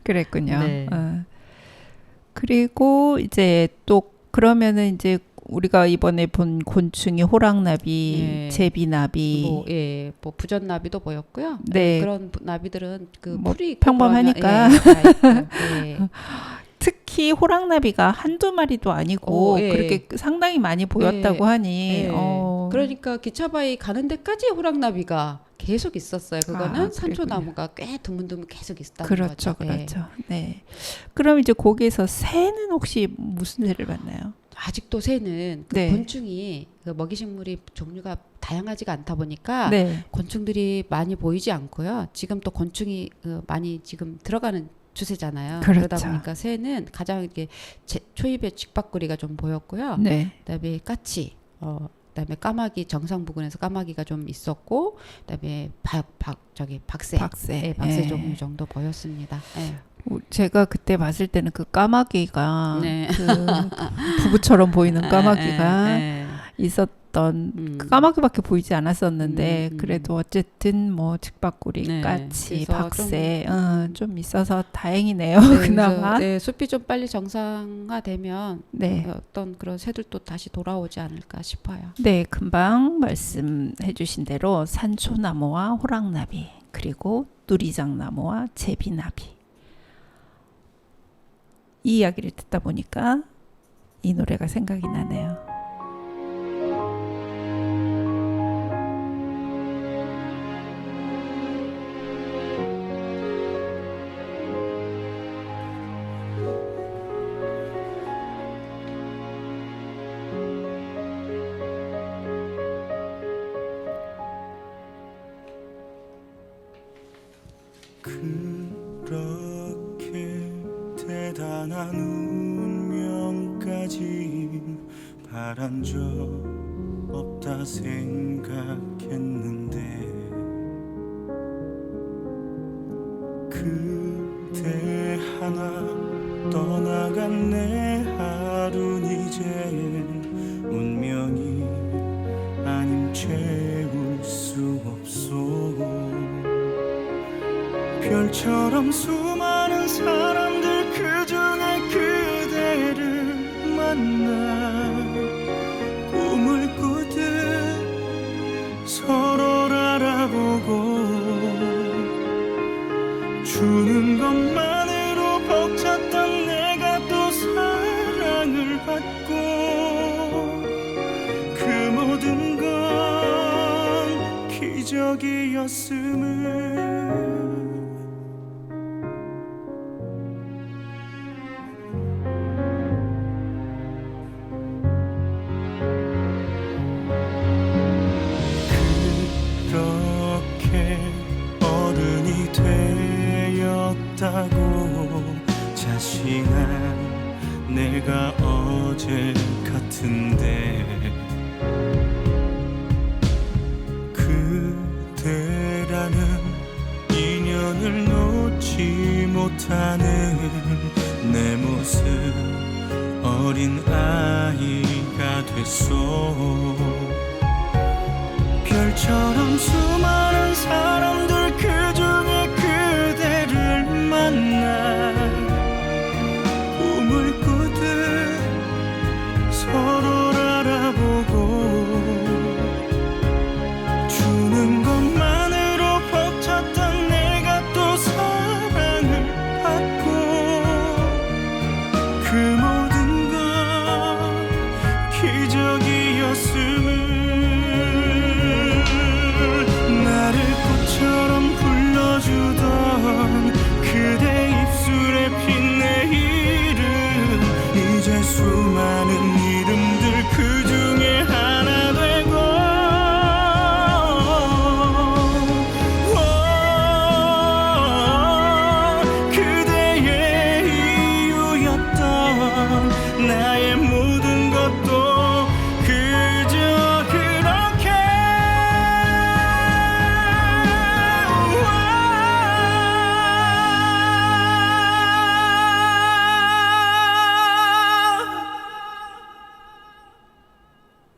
그랬군요. 네. 그리고 이제 또 그러면은 이제 우리가 이번에 본 곤충이 호랑나비, 네. 제비나비, 뭐 부전나비도 보였고요. 네. 그런 나비들은 그 뭐 풀이 있고 평범하니까. 그러면, 다 있고요. 예. 특히 호랑나비가 한두 마리도 아니고 예. 그렇게 상당히 많이 보였다고 하니 예. 그러니까 기차바위 가는 데까지 호랑나비가 계속 있었어요. 그거는 산초나무가 꽤 드문드문 계속 있었다는 그렇죠, 거죠. 예. 그렇죠. 네. 그럼 이제 거기에서 새는 혹시 무슨 새를 봤나요? 아직도 새는 그 네. 곤충이 그 먹이식물이 종류가 다양하지가 않다 보니까 네. 곤충들이 많이 보이지 않고요. 지금 또 곤충이 많이 지금 들어가는 추세잖아요. 그렇죠. 그러다 보니까 새는 가장 이렇게 초입에 쥐박구리가 좀 보였고요. 네. 그다음에 까치, 그다음에 까마귀 정상 부근에서 까마귀가 좀 있었고 그다음에 박새 박새. 박새 예. 종류 정도 보였습니다. 예. 제가 그때 봤을 때는 그 까마귀가 네. 그 부부처럼 보이는 까마귀가 예. 있었던 그 까마귀밖에 보이지 않았었는데 음. 그래도 어쨌든 뭐 측박구리, 네. 까치, 그래서 박새 좀 있어서 다행이네요. 네, 그나마. 그래서, 네, 숲이 좀 빨리 정상화되면 네. 어떤 그런 새들도 다시 돌아오지 않을까 싶어요. 네, 금방 말씀해 주신 대로 산초나무와 호랑나비 그리고 누리장나무와 제비나비 이 이야기를 듣다 보니까 이 노래가 생각이 나네요. 그렇게 대단한 운명까지 바란 적 없다 생각했는데 그대 하나 떠나간 내 하루는 이젠 운명이 아님 채울 수 없소. 별처럼 수많은 사람들 그중에 그대를 만나 꿈을 꾸듯 서로를 알아보고 주는 것만으로 벅찼던 내가 또 사랑을 받고 그 모든 건 기적이었음을 그렇게 어른이 되었다고 자신한 내가 어제 같은데 그대라는 인연을 놓지 못하는 내 모습 어린 아이가 됐소. 별처럼 수많은 사람들 그중에 그대를 만나 꿈을 꾸듯 서로를 알아보고 주는 것만으로 벅찼던 내가 또 사랑을 받고 그 모든 건 기적이었음을 나를 꽃처럼 불러주던 그대 입술에 핀 내 이름 이제 수많은 이름들 그중에 하나 되고 그대의 이유였던 나의 모든 것도 그저 그렇게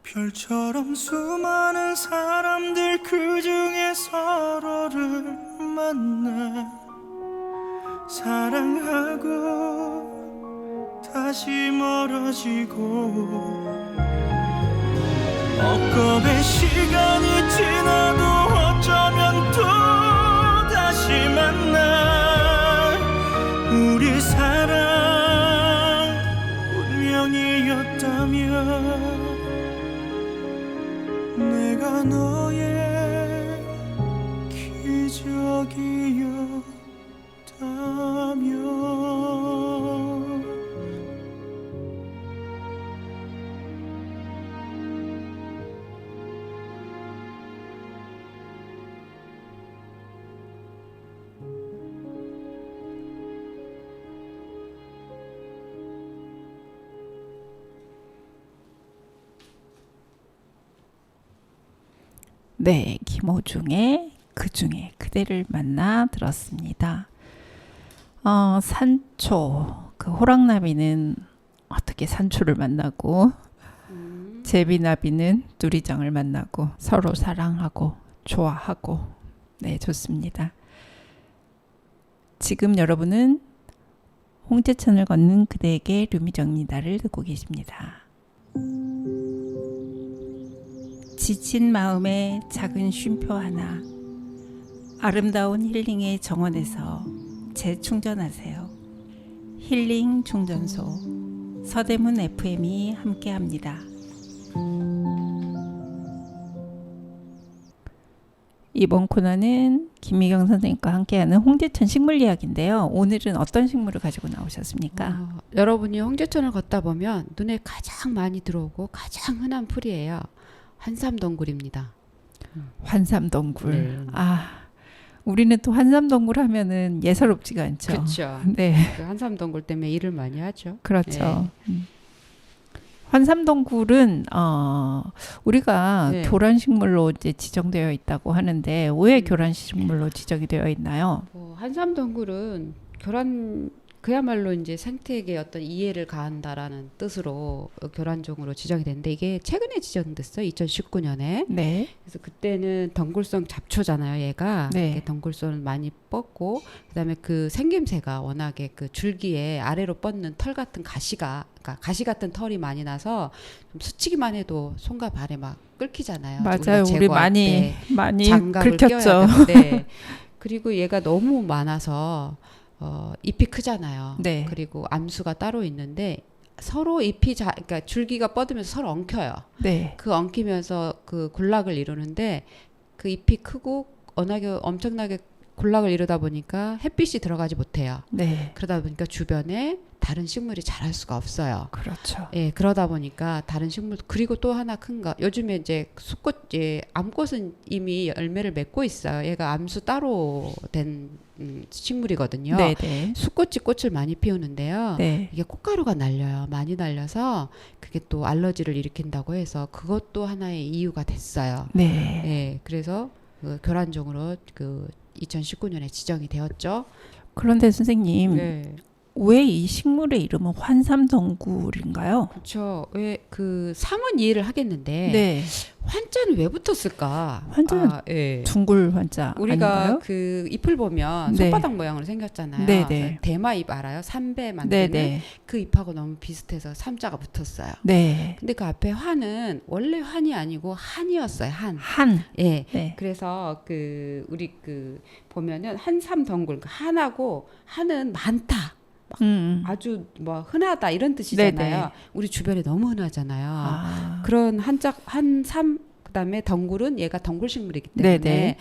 별처럼 수많은 사람들 그중에 서로를 만나 사랑하고 다시 멀어지고 억겁의 시간이 지나도 어쩌면 또 다시 만나 우리 사랑 운명이었다면 내가 너의 기적이었다면 네, 김호중의 그중에 그대를 만나 들었습니다. 산초, 그 호랑나비는 어떻게 산초를 만나고 제비나비는 누리장을 만나고 서로 사랑하고 좋아하고 네, 좋습니다. 지금 여러분은 홍제천을 걷는 그대에게 류미정입니다를 듣고 계십니다. 지친 마음에 작은 쉼표 하나, 아름다운 힐링의 정원에서 재충전하세요. 힐링 충전소 서대문 FM이 함께합니다. 이번 코너는 김미경 선생님과 함께하는 홍제천 식물 이야기인데요. 오늘은 어떤 식물을 가지고 나오셨습니까? 여러분이 홍제천을 걷다 보면 눈에 가장 많이 들어오고 가장 흔한 풀이에요. 한삼덩굴입니다. 환삼덩굴. 네. 우리는 또 환삼덩굴 하면은 예사롭지가 않죠. 그렇죠. 네, 그 한삼덩굴 때문에 일을 많이 하죠. 그렇죠. 환삼덩굴은 우리가 네. 교란식물로 이제 지정되어 있다고 하는데 왜 교란식물로 지정이 되어 있나요? 한삼덩굴은 그야말로 이제 생태계에 어떤 이해를 가한다라는 뜻으로 교란종으로 지정이 됐는데 이게 최근에 지정됐어요. 2019년에. 네, 그래서 그때는 덩굴성 잡초잖아요. 얘가 네. 이렇게 덩굴성을 많이 뻗고 그다음에 그 생김새가 워낙에 그 줄기에 아래로 뻗는 털 같은 그러니까 가시 같은 털이 많이 나서 좀 스치기만 해도 손과 발에 막 끓기잖아요. 맞아요. 우리가 우리 제거할 때 많이 장갑을 긁혔죠. 껴야 되는데 그리고 얘가 너무 많아서 잎이 크잖아요. 네. 그리고 암수가 따로 있는데 서로 잎이 그러니까 줄기가 뻗으면서 서로 엉켜요. 네, 그 엉키면서 그 군락을 이루는데 그 잎이 크고 엄청나게 군락을 이루다 보니까 햇빛이 들어가지 못해요. 네, 그러다 보니까 주변에 다른 식물이 자랄 수가 없어요. 그렇죠. 예, 그러다 보니까 다른 식물 그리고 또 하나 큰 거 요즘에 이제 숫꽃 암꽃은 이미 열매를 맺고 있어요. 얘가 암수 따로 된 식물이거든요. 네, 네, 숫꽃이 꽃을 많이 피우는데요. 네, 이게 꽃가루가 날려요. 많이 날려서 그게 또 알러지를 일으킨다고 해서 그것도 하나의 이유가 됐어요. 네. 예, 그래서 그 교란종으로 그 2019년에 지정이 되었죠. 그런데 선생님, 네. 왜 이 식물의 이름은 환삼덩굴인가요? 그렇죠. 왜 그 삼은 이해를 하겠는데 네, 환자는 왜 붙었을까? 환자는 예. 둥굴 환자 우리가 아닌가요? 그 잎을 보면 네. 손바닥 모양으로 생겼잖아요. 네, 네. 대마잎 알아요? 삼배 네, 만드는 네, 그 잎하고 너무 비슷해서 삼자가 붙었어요. 네. 근데 그 앞에 환은 원래 환이 아니고 한이었어요. 한. 한. 예. 네. 그래서 그 우리 그 보면은 한삼덩굴 한하고 한은 많다. 아주 뭐 흔하다 이런 뜻이잖아요. 네네. 우리 주변에 너무 흔하잖아요. 아, 그런 한삼 그다음에 덩굴은 얘가 덩굴식물이기 때문에 네네.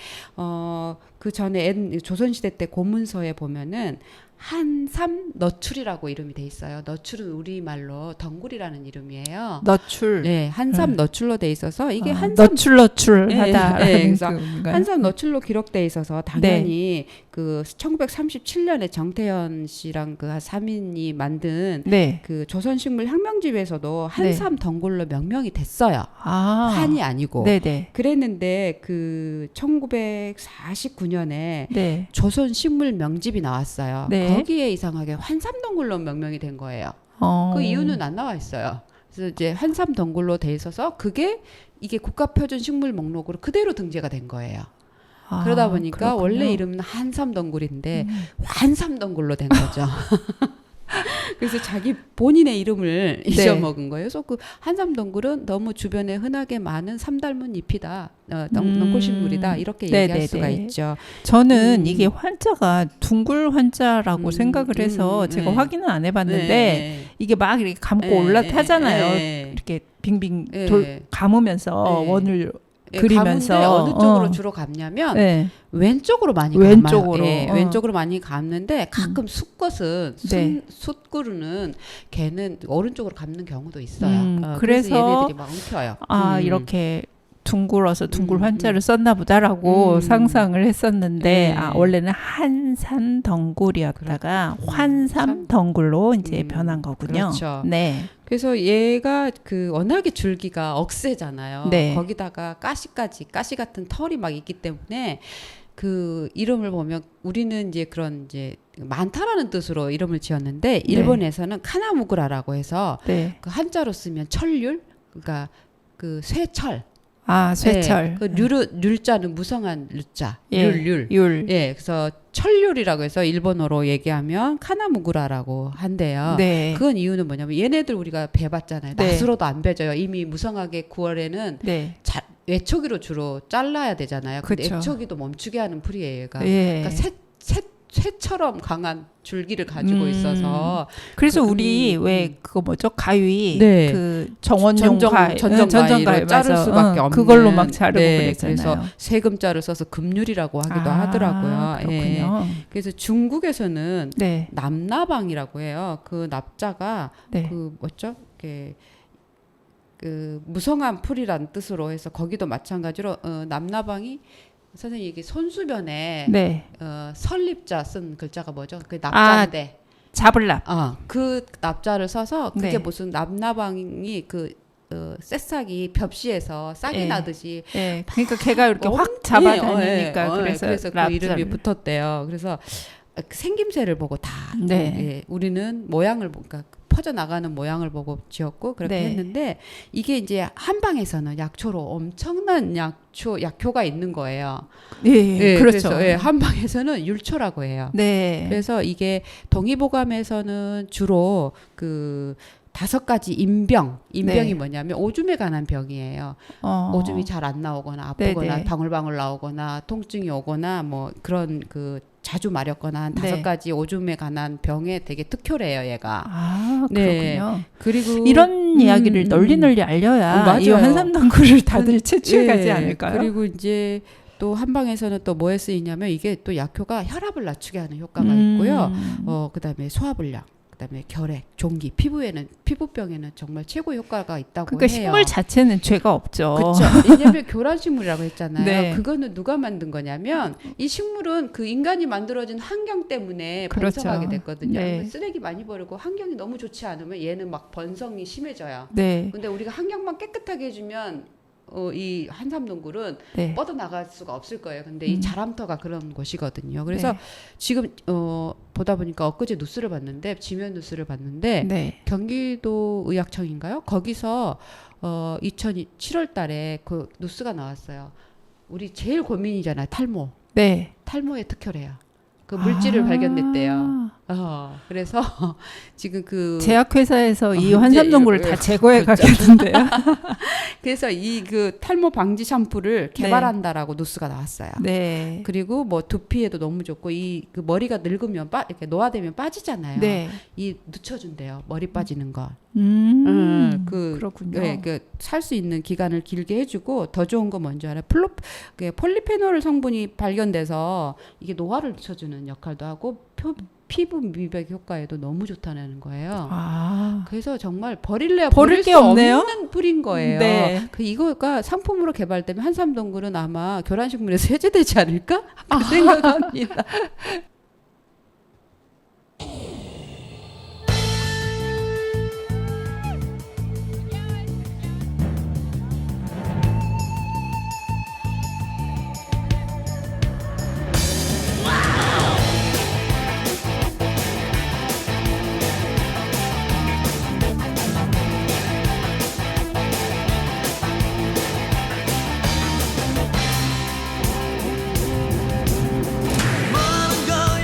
그 전에 조선시대 때 고문서에 보면은 한삼 너출이라고 이름이 돼 있어요. 너출은 우리말로 덩굴이라는 이름이에요. 너출. 네, 한삼 너출로 돼 있어서 이게 한삼 너출하다. 예, 예, 그래서 그건가요? 한삼 너출로 기록돼 있어서 당연히 그 1937년에 정태현 씨랑 그 3인이 만든 네. 그 조선식물 혁명집에서도 한삼 덩굴로 명명이 됐어요. 아, 한이 아니고. 네네. 그랬는데 그 1949년에 네. 조선식물 명집이 나왔어요. 네. 거기에 이상하게 환삼덩굴로 명명이 된 거예요. 그 이유는 안 나와 있어요. 그래서 이제 한삼덩굴로 돼 있어서 이게 국가표준 식물 목록으로 그대로 등재가 된 거예요. 그러다 보니까 그렇군요. 원래 이름은 한삼덩굴인데 환삼덩굴로 된 거죠. 그래서 자기 본인의 이름을 잊어먹은 거예요. 그래서 그 한삼덩굴은 너무 주변에 흔하게 많은 삼 닮은 잎이다, 덩굴식물이다 이렇게 얘기할 네네네. 수가 있죠. 저는 이게 환자가 둥굴 환자라고 생각을 해서 제가 네. 확인은 안 해봤는데 네. 이게 막 이렇게 감고 네, 올라타잖아요. 네. 이렇게 빙빙 네. 감으면서 네. 원을 예, 그리면서 감는데 어느 쪽으로 어. 주로 감냐면 네. 왼쪽으로 많이 왼쪽으로. 감아요. 예, 어. 왼쪽으로 많이 감는데 가끔 숫꽃은 네. 숫구루는 걔는 오른쪽으로 감는 경우도 있어요. 그래서 그래서 얘네들이 막 엉켜요. 이렇게 둥글어서 둥글 환자를 썼나 보다라고 상상을 했었는데 네. 원래는 한산덩굴이었다가 환삼덩굴로 이제 변한 거군요. 그렇죠. 네. 그래서 얘가 그 워낙에 줄기가 억세잖아요. 네. 거기다가 가시 같은 털이 막 있기 때문에 그 이름을 보면 우리는 이제 그런 이제 많다라는 뜻으로 이름을 지었는데 일본에서는 카나무구라라고 해서 네. 그 한자로 쓰면 철률, 그러니까 그 쇠철. 쇠철. 그 률자는 무성한 률자. 예. 율. 예, 그래서 철률이라고 해서 일본어로 얘기하면 카나무구라라고 한대요. 네. 그건 이유는 뭐냐면 얘네들 우리가 베봤잖아요. 네. 낫으로도 안 베져요. 이미 무성하게 9월에는 네. 외초기로 주로 잘라야 되잖아요. 근데 그쵸. 외초기도 멈추게 하는 풀이에요. 얘가. 예. 그러니까 새처럼 강한 줄기를 가지고 있어서 그래서 우리 왜 그거 뭐죠? 가위 네. 그 정원용 가위 전정가위로 자를 맞아. 수밖에 없는 그걸로 막 자르고 그랬잖아요. 그래서 세금자를 써서 금률이라고 하기도 하더라고요. 그렇군요. 그래서 중국에서는 네. 납나방이라고 해요. 그 납자가 네. 그 뭐죠? 이렇게 그 무성한 풀이란 뜻으로 해서 거기도 마찬가지로 납나방이 선생님 이게 손수변에 네. 설립자 쓴 글자가 뭐죠? 그 납자인데. 잡을랍. 그 납자를 써서 그게 네. 무슨 납나방이 그 새싹이 벽시에서 싹이 예. 나듯이 예. 그러니까 걔가 이렇게 확 잡아다니니까 그래서 그 이름이 붙었대요. 그래서 생김새를 보고 다 네. 우리는 모양을 그러니까 퍼져 나가는 모양을 보고 지었고 그렇게 네. 했는데 이게 이제 한방에서는 약초로 엄청난 약효가 있는 거예요. 예, 그렇죠. 그래서 한방에서는 율초라고 해요. 네. 그래서 이게 동의보감에서는 주로 그 5가지 인병이 네. 뭐냐면 오줌에 관한 병이에요. 오줌이 잘 안 나오거나 아프거나 네네. 방울방울 나오거나 통증이 오거나 뭐 그런 그 자주 마렵거나 한 네. 5가지 오줌에 관한 병에 되게 특효래요, 얘가. 그렇군요. 네. 그리고 이런 이야기를 널리 알려야 맞아요. 이 한삼덩굴을 다들 채취해 가지 예. 않을까요? 그리고 이제 또 한방에서는 또 뭐에 쓰이냐면 이게 또 약효가 혈압을 낮추게 하는 효과가 음. 있고요. 그다음에 소화불량, 그다음에 결핵, 종기, 피부병에는 정말 최고 효과가 있다고 그러니까 해요. 식물 자체는 죄가 없죠. 그렇죠. 왜냐하면 교란식물이라고 했잖아요. 네. 그거는 누가 만든 거냐면 이 식물은 그 인간이 만들어진 환경 때문에 그렇죠. 번성하게 됐거든요. 네. 쓰레기 많이 버리고 환경이 너무 좋지 않으면 얘는 막 번성이 심해져요. 네. 근데 우리가 환경만 깨끗하게 해주면 이 한삼동굴은 네. 뻗어나갈 수가 없을 거예요. 근데 이 자람터가 그런 곳이거든요. 그래서 네. 지금 보다 보니까 엊그제 뉴스를 봤는데 지면 뉴스를 봤는데 네. 경기도 의학청인가요? 거기서 2007월 달에 그 뉴스가 나왔어요. 우리 제일 고민이잖아요. 탈모. 네. 탈모의 특효래요. 그 물질을 발견했대요. 그래서 지금 그 제약회사에서 이 이제 환삼동굴을 이렇게- 다 제거해 그렇죠. 가겠는데요. 그래서 이 그 탈모 방지 샴푸를 개발한다라고 뉴스가 나왔어요. 네. 그리고 뭐 두피에도 너무 좋고 이 그 머리가 늙으면 이렇게 노화되면 빠지잖아요. 네. 이 늦춰준대요. 머리 빠지는 거. 그렇군요. 살 수 있는 기간을 길게 해주고 더 좋은 건 뭔지 알아요? 폴리페놀 성분이 발견돼서 이게 노화를 늦춰주는 역할도 하고 피부 미백 효과에도 너무 좋다는 거예요. 그래서 정말 버릴 버릴 게 수 없네요? 없는 풀인 거예요. 네. 이거가 상품으로 개발되면 한삼동굴은 아마 교란식물에서 해제되지 않을까? 그 생각합니다. 많은 걸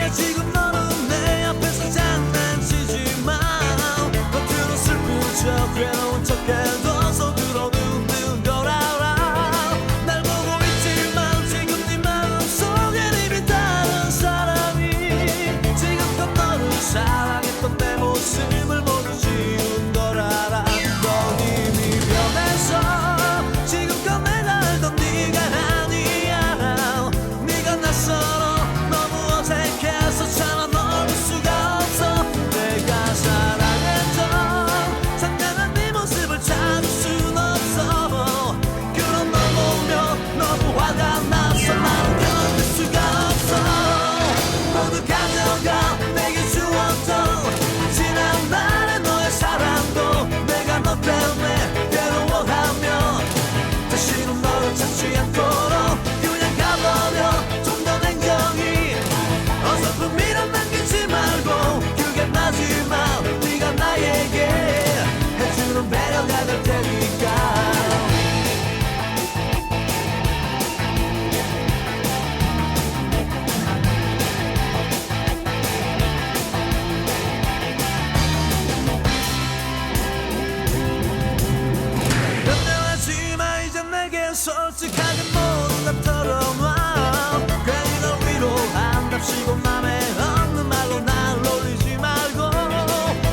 솔직하게 모두 다 털어놔. 괜히 널 위로한답시고 맘에 없는 말로 날 놀리지 말고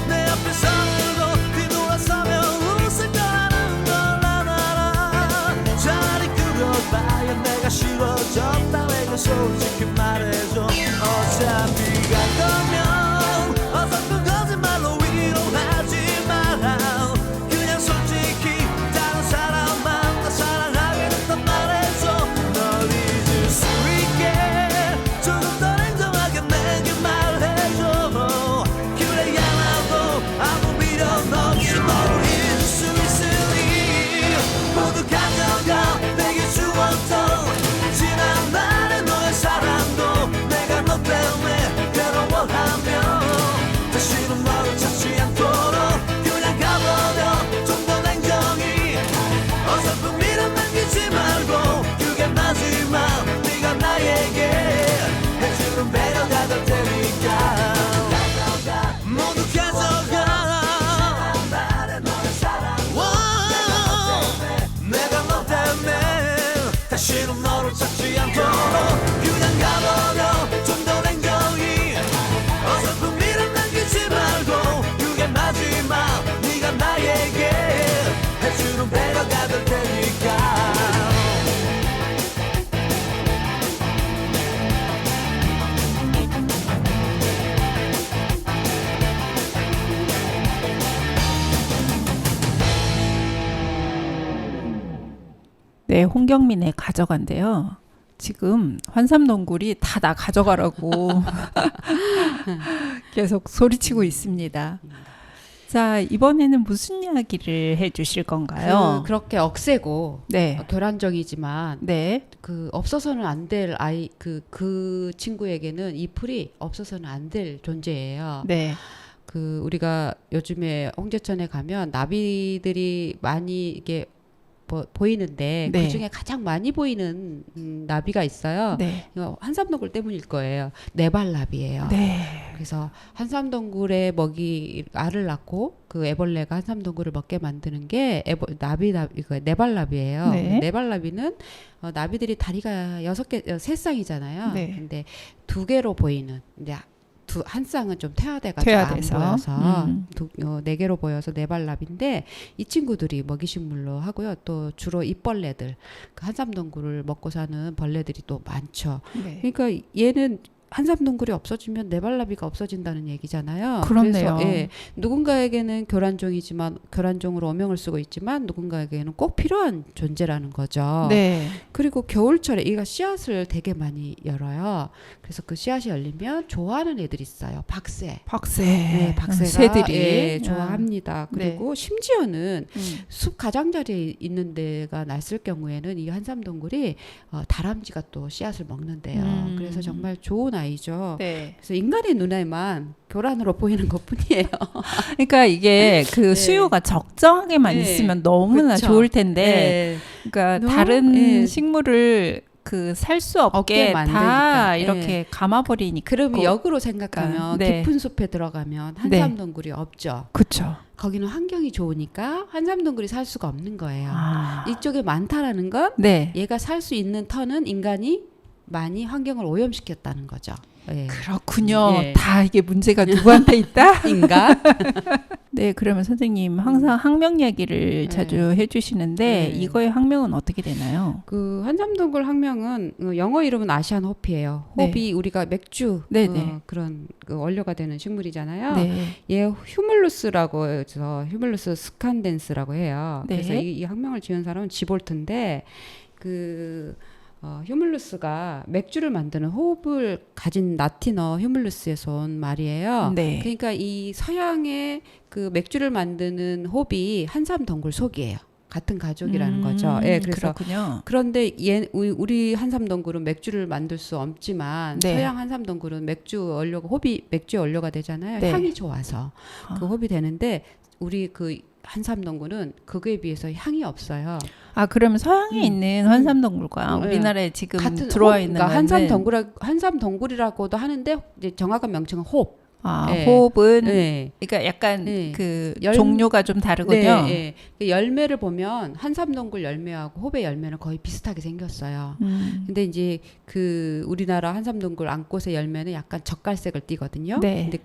내 앞에 서고 뒤돌아서면 웃을 거라는 걸 알아. 잘 이끌어봐야 내가 싫어졌다고 솔직히 말해줘. 어차피 갈 거면 어설픈 거짓말로 위로하지 마라. 그냥 솔직히 다른 사람 만나 사랑하게 됐단 말해줘. 널 잊을 수 있게 조금 더 냉정하게 내게 말해줘. 그래야 나도 아무 미련 없이 널 잊을 수 있으니 모두 가져가 내게 주었던 지난 날의 너의 사랑도 내가 너 때문에 괴로워하며 다시는 너를 찾지 않도록 그냥 가버려. 좀 더 냉정히 어설픈 미련 남기지 말고 그게 마지막 네가 나에게 해주는 배려가 될 테니까 모두 가져가. 내가 너 때문에 다시는 너를 찾지 않도록 그냥 가버려. 좀 더 냉정히 어설픈 미련 남기지 말고 그게 마지막 네가 나에게 해주는 배려가 될 테니까. 네, 홍경민의 가져간대요. 지금 환삼동굴이 다 나 가져가라고 계속 소리치고 있습니다. 자, 이번에는 무슨 이야기를 해주실 건가요? 그렇게 억세고 네, 교란종이지만 네, 그 없어서는 안 될 아이 그 친구에게는 이 풀이 없어서는 안 될 존재예요. 네, 그 우리가 요즘에 홍제천에 가면 나비들이 많이 이게 보이는데 네. 그 중에 가장 많이 보이는 나비가 있어요. 네, 이거 한삼동굴 때문일 거예요. 네발나비예요. 네, 그래서 한삼동굴에 먹이 알을 낳고 그 애벌레가 한삼동굴을 먹게 만드는 게 이거 네발나비예요. 네. 네발나비는 나비들이 다리가 6개, 3쌍이잖아요. 네. 근데 2개로 보이는 이제 한 쌍은 좀 퇴화돼가지고 안 퇴화돼서. 보여서 4개로 보여서 네발나비인데 이 친구들이 먹이식물로 하고요. 또 주로 입벌레들, 그 한삼동굴을 먹고 사는 벌레들이 또 많죠. 네. 그러니까 얘는 한삼동굴이 없어지면 네발나비가 없어진다는 얘기잖아요. 그렇네요. 그래서 누군가에게는 교란종이지만 교란종으로 어명을 쓰고 있지만 누군가에게는 꼭 필요한 존재라는 거죠. 네, 그리고 겨울철에 얘가 씨앗을 되게 많이 열어요. 그래서 그 씨앗이 열리면 좋아하는 애들이 있어요. 박새. 박새, 네, 박새가 새들이 좋아합니다. 네. 그리고 심지어는 음. 숲 가장자리에 있는 데가 났을 경우에는 이 한삼동굴이 다람쥐가 또 씨앗을 먹는데요. 그래서 정말 좋은 아이죠. 네. 그래서 인간의 눈에만 교란으로 보이는 것뿐이에요. 그러니까 이게 그 네. 수요가 적정하게만 네. 있으면 너무나 그쵸. 좋을 텐데, 네. 그러니까 너무, 다른 네. 식물을 그 살 수 없게 없게 다 만드니까. 이렇게 감아버리니까. 그러면 역으로 생각하면 네. 깊은 숲에 들어가면 한삼동굴이 없죠. 그렇죠. 거기는 환경이 좋으니까 한삼동굴이 살 수가 없는 거예요. 아, 이쪽에 많다라는 건 네. 얘가 살 수 있는 터는 인간이 많이 환경을 오염시켰다는 거죠. 예. 그렇군요. 예. 다 이게 문제가 누구한테 있다? 인간? 네, 그러면 선생님 항상 학명 얘기를 자주 해주시는데 네. 이거의 학명은 어떻게 되나요? 그 한삼동굴 학명은 영어 이름은 아시안 호피예요. 네. 호피 우리가 맥주 네네. 그런 그 원료가 되는 식물이잖아요. 네, 얘 휴물루스라고 해서 휴물루스 스칸덴스라고 해요. 네. 그래서 이 학명을 지은 사람은 지볼트인데 그 휴물루스가 맥주를 만드는 호흡을 가진 라틴어 휴물루스에서 온 말이에요. 네. 그러니까 이 서양의 그 맥주를 만드는 호흡이 한삼동굴 속이에요. 같은 가족이라는 거죠. 예, 그래서 그렇군요. 그런데 우리 한삼동굴은 맥주를 만들 수 없지만 네. 서양 한삼동굴은 맥주 원료가 호흡이 맥주 원료가 되잖아요. 네. 향이 좋아서 그 아. 호흡이 되는데 우리 그 한삼동굴은 그거에 비해서 향이 없어요. 아, 그러면 서양에 있는 환삼동굴과 네. 우리나라에 지금 같은 들어와 호흡, 있는 그러니까 거는 한삼동굴이라고도 하는데 이제 정확한 명칭은 호흡. 예. 호흡은 예. 그러니까 약간 예. 그 열- 종류가 좀 다르군요. 네, 예. 그 열매를 보면 한삼동굴 열매하고 호배 열매는 거의 비슷하게 생겼어요. 근데 이제 그 우리나라 한삼동굴 앙꽃의 열매는 약간 젓갈색을 띠거든요. 네. 근데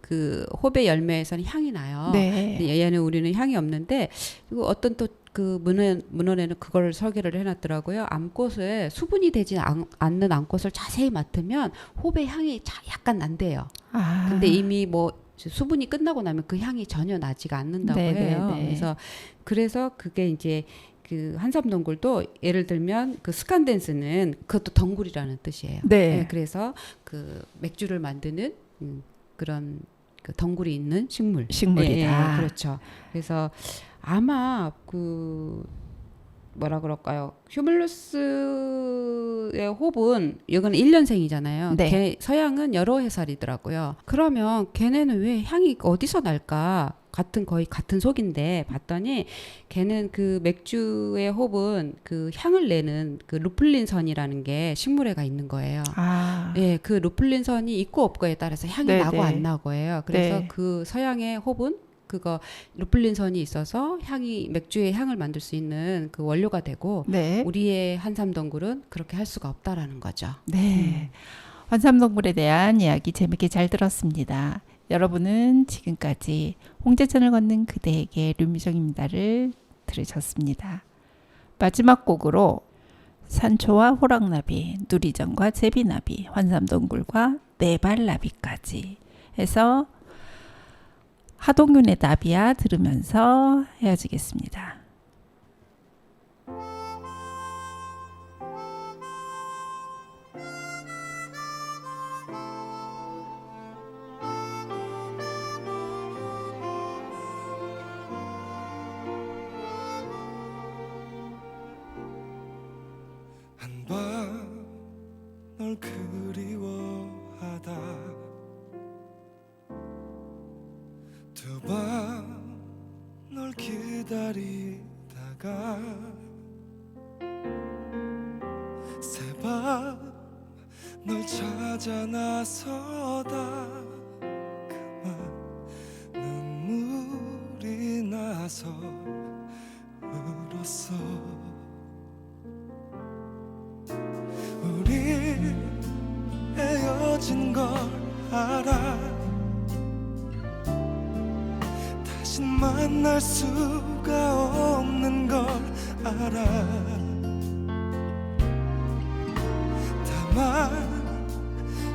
그 호배 열매에서는 향이 나요. 네. 근데 얘는 우리는 향이 없는데 그리고 어떤 또 그 문헌에는 그걸 설계를 해놨더라고요. 암꽃에 수분이 되지 않는 암꽃을 자세히 맡으면 호배 향이 약간 난대요. 아. 근데 이미 뭐 수분이 끝나고 나면 그 향이 전혀 나지가 않는다고 네, 해요. 네, 네. 그래서 그게 이제 그 한삼동굴도 예를 들면 그 스칸덴스는 그것도 덩굴이라는 뜻이에요. 네. 그래서 그 맥주를 만드는 그런 그 덩굴이 있는 식물이다. 그렇죠. 그래서 아마 그 뭐라 그럴까요? 휴물루스의 호흡은 이건 1년생이잖아요. 네. 서양은 여러 해살이더라고요. 그러면 걔네는 왜 향이 어디서 날까? 거의 같은 속인데 봤더니 걔는 그 맥주의 호흡은 그 향을 내는 그 루플린선이라는 게 식물에가 있는 거예요. 아. 예, 그 루플린선이 있고 없고에 따라서 향이 네, 나고 네. 안 나고예요. 그래서 네. 그 서양의 호흡은 그거 루플린선이 있어서 맥주의 향을 만들 수 있는 그 원료가 되고 네. 우리의 한삼동굴은 그렇게 할 수가 없다라는 거죠. 네. 환삼동굴에 대한 이야기 재밌게 잘 들었습니다. 여러분은 지금까지 홍제천을 걷는 그대에게 류미정입니다를 들으셨습니다. 마지막 곡으로 산초와 호랑나비, 누리정과 제비나비, 환삼동굴과 네발나비까지 해서 하동균의 나비야 들으면서 헤어지겠습니다. 한밤 널 그리워하다 두 밤 널 기다리다가 세 밤 널 찾아 나서다 그만 눈물이 나서 울었어 우리 헤어진 걸 알아 다신 만날 수가 없는 걸 알아 다만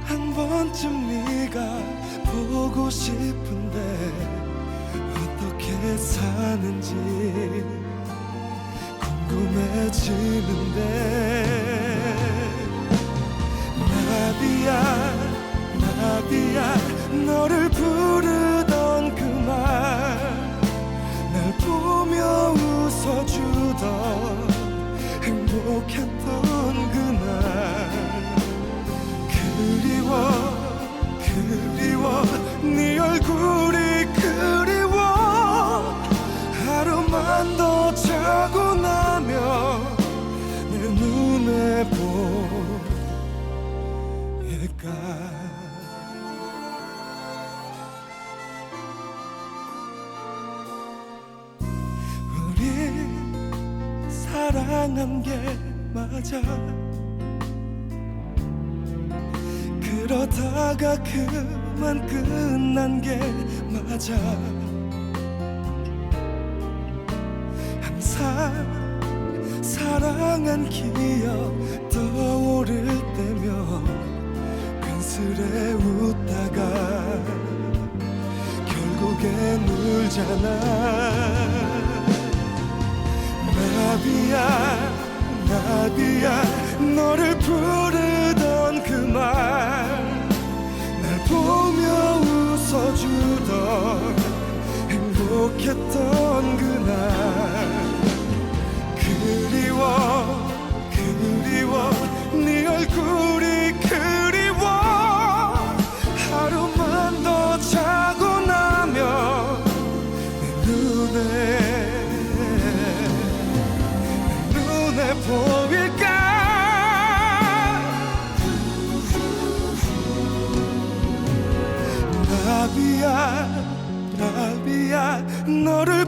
한 번쯤 네가 보고 싶은데 어떻게 사는지 궁금해지는데 나비야 나비야 너를 부르던 그말 날 보며 웃어주던 행복했던 그날 그리워 네 얼굴이 그리워 하루만 더 자고 나면 내 눈에 보일까 우리 사랑한 게 맞아 그러다가 그만 끝난 게 맞아 항상 사랑한 기억 떠오를 때면 근슬에 웃다가 결국엔 울잖아 나비야 너를 부르던 그말 날 보며 웃어주던 행복했던 그날 그리워 네 얼굴이 그리워 하루만 더 자고 나면 내 눈에 보일까 너를